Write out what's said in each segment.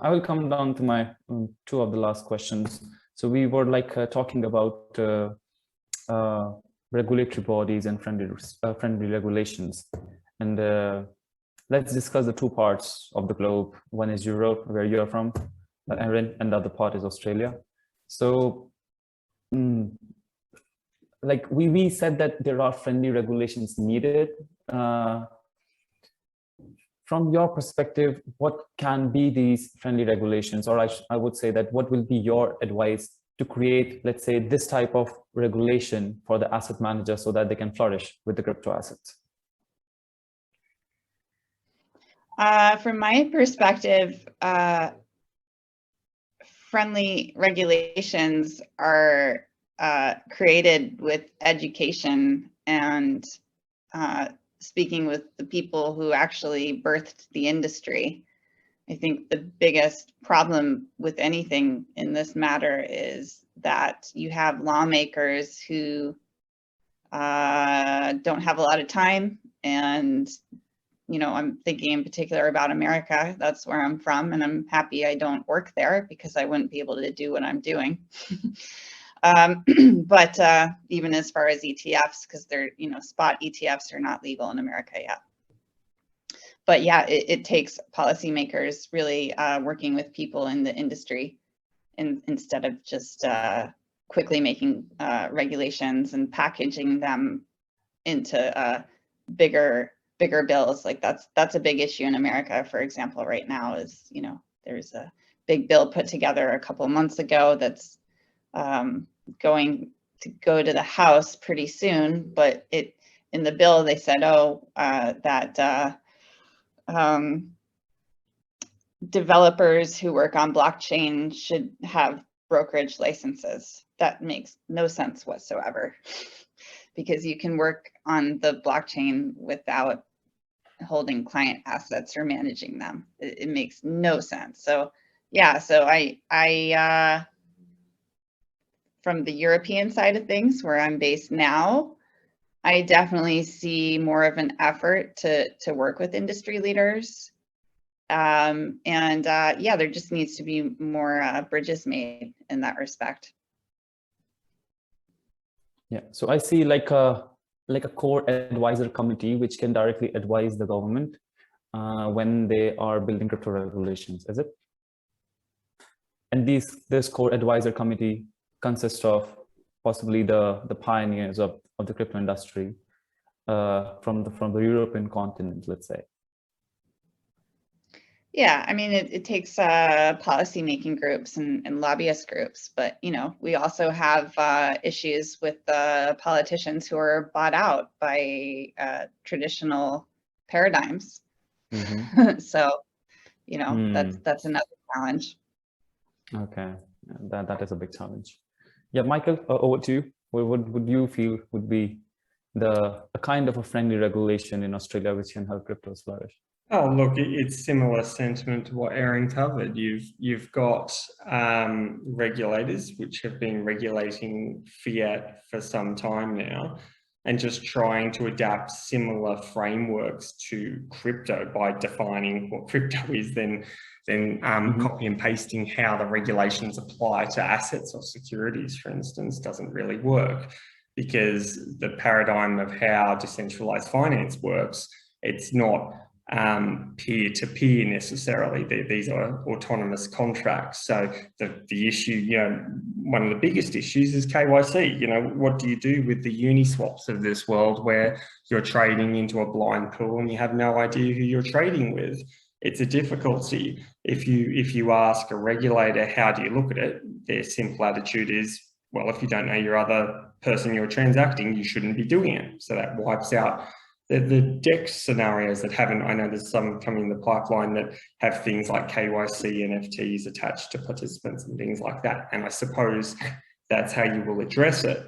I will come down to my two of the last questions. So we were talking about regulatory bodies and friendly regulations, and let's discuss the two parts of the globe. One is Europe, where you are from, Erin, and the other part is Australia. So, like we said that there are friendly regulations needed. From your perspective, what can be these friendly regulations? Or I would say that what will be your advice to create, let's say, this type of regulation for the asset manager so that they can flourish with the crypto assets? From my perspective, friendly regulations are created with education and speaking with the people who actually birthed the industry. I think the biggest problem with anything in this matter is that you have lawmakers who don't have a lot of time, and I'm thinking in particular about America. That's where I'm from, and I'm happy I don't work there because I wouldn't be able to do what I'm doing. But even as far as ETFs, because they're, spot ETFs are not legal in America yet. But yeah, it takes policymakers really working with people in the industry instead of just quickly making regulations and packaging them into bigger bills. Like that's a big issue in America, for example, right now is, there's a big bill put together a couple of months ago that's going to go to the House pretty soon, but in the bill they said, that developers who work on blockchain should have brokerage licenses. That makes no sense whatsoever because you can work on the blockchain without holding client assets or managing them. It makes no sense. So yeah, so I from the European side of things, where I'm based now, I definitely see more of an effort to work with industry leaders. Yeah, there just needs to be more bridges made in that respect. Yeah, so I see like a core advisor committee which can directly advise the government when they are building crypto regulations, is it? And this core advisor committee consists of possibly the pioneers of the crypto industry from the European continent, let's say. Yeah, I mean, it takes policy-making groups and lobbyist groups, but, we also have issues with politicians who are bought out by traditional paradigms. Mm-hmm. So, that's another challenge. Okay, that is a big challenge. Yeah, Michael, over to you. What would you feel would be a kind of a friendly regulation in Australia which can help cryptos flourish? Oh, look, it's similar sentiment to what Erin covered. You've got regulators which have been regulating fiat for some time now, and just trying to adapt similar frameworks to crypto by defining what crypto is, then copy and pasting how the regulations apply to assets or securities, for instance, doesn't really work, because the paradigm of how decentralized finance works, it's not peer-to-peer necessarily. These are autonomous contracts. So the issue, one of the biggest issues is KYC. What do you do with the Uniswaps of this world where you're trading into a blind pool and you have no idea who you're trading with? It's a difficulty. If you ask a regulator, how do you look at it? Their simple attitude is, well, if you don't know your other person you're transacting, you shouldn't be doing it. So that wipes out the DEX scenarios that haven't. I know there's some coming in the pipeline that have things like KYC, NFTs attached to participants and things like that. And I suppose that's how you will address it.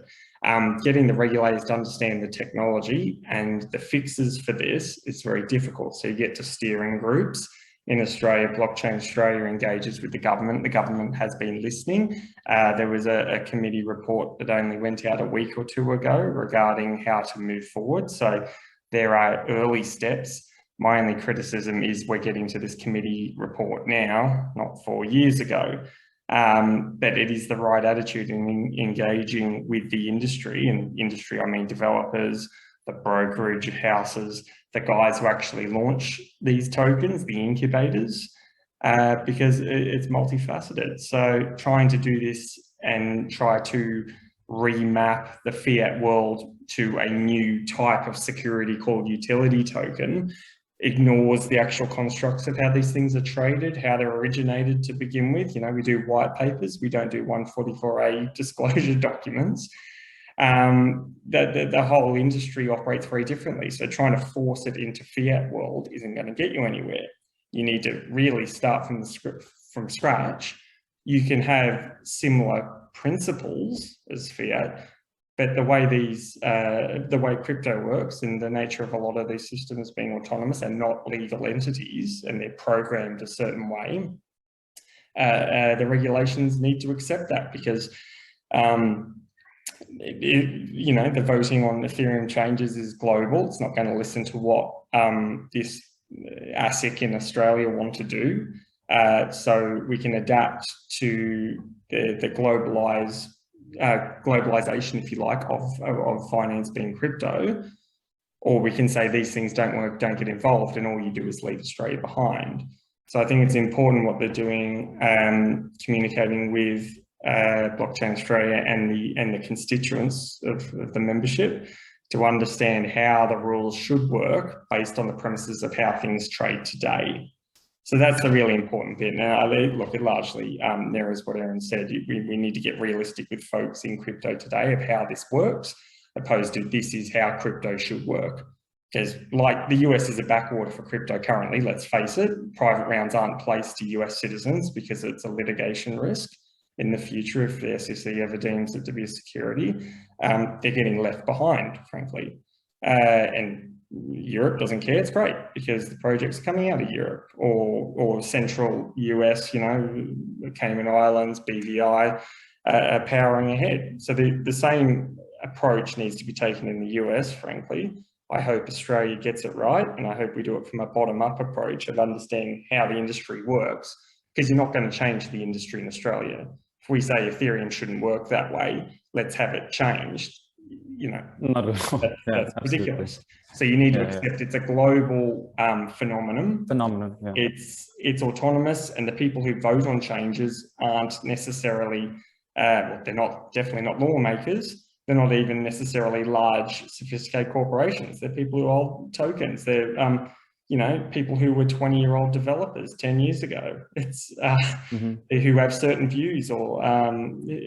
Getting the regulators to understand the technology and the fixes for this is very difficult. So you get to steering groups. In Australia, Blockchain Australia engages with the government. The government has been listening. There was a committee report that only went out a week or two ago regarding how to move forward. So there are early steps. My only criticism is we're getting to this committee report now, not 4 years ago. But it is the right attitude in engaging with the industry, and industry, I mean developers, the brokerage houses, the guys who actually launch these tokens, the incubators, because it's multifaceted. So trying to do this and try to remap the fiat world to a new type of security called utility token ignores the actual constructs of how these things are traded, how they're originated to begin with. You know, we do white papers, we don't do 144A disclosure documents. The whole industry operates very differently. So trying to force it into fiat world isn't going to get you anywhere. You need to really start from scratch. You can have similar principles as fiat, but the way crypto works and the nature of a lot of these systems being autonomous and not legal entities, and they're programmed a certain way, the regulations need to accept that, because you know, the voting on Ethereum changes is global. It's not going to listen to what this ASIC in Australia want to do. So we can adapt to the globalization, if you like, of finance being crypto, or we can say these things don't work, don't get involved, and all you do is leave Australia behind. So I think it's important what they're doing, communicating with Blockchain Australia and the constituents of the membership to understand how the rules should work based on the premises of how things trade today. So that's the really important bit. Now, look, it largely mirrors what Aaron said. We need to get realistic with folks in crypto today of how this works, opposed to this is how crypto should work. Because like the US is a backwater for crypto currently, let's face it, private rounds aren't placed to US citizens because it's a litigation risk in the future if the SEC ever deems it to be a security. They're getting left behind, frankly. And Europe doesn't care, it's great because the project's coming out of Europe or central US, you know, the Cayman Islands, BVI, are powering ahead. So the same approach needs to be taken in the US, frankly. I hope Australia gets it right, and I hope we do it from a bottom-up approach of understanding how the industry works, because you're not going to change the industry in Australia. If we say Ethereum shouldn't work that way, let's have it changed. You know, not at all. that's ridiculous. So you need to accept it's a global phenomenon. Yeah. It's autonomous, and the people who vote on changes aren't necessarily, well, they're definitely not lawmakers. They're not even necessarily large, sophisticated corporations. They're people who hold tokens. They're, you know, people who were 20-year-old developers 10 years ago. It's who have certain views or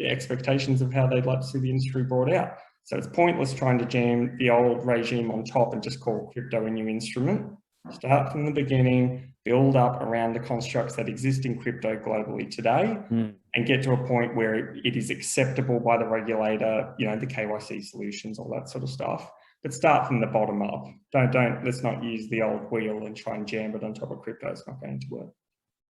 expectations of how they'd like to see the industry brought out. So it's pointless trying to jam the old regime on top and just call crypto a new instrument. Start from the beginning, build up around the constructs that exist in crypto globally today, and get to a point where it is acceptable by the regulator, you know, the KYC solutions, all that sort of stuff. But start from the bottom up. Let's not use the old wheel and try and jam it on top of crypto. It's not going to work.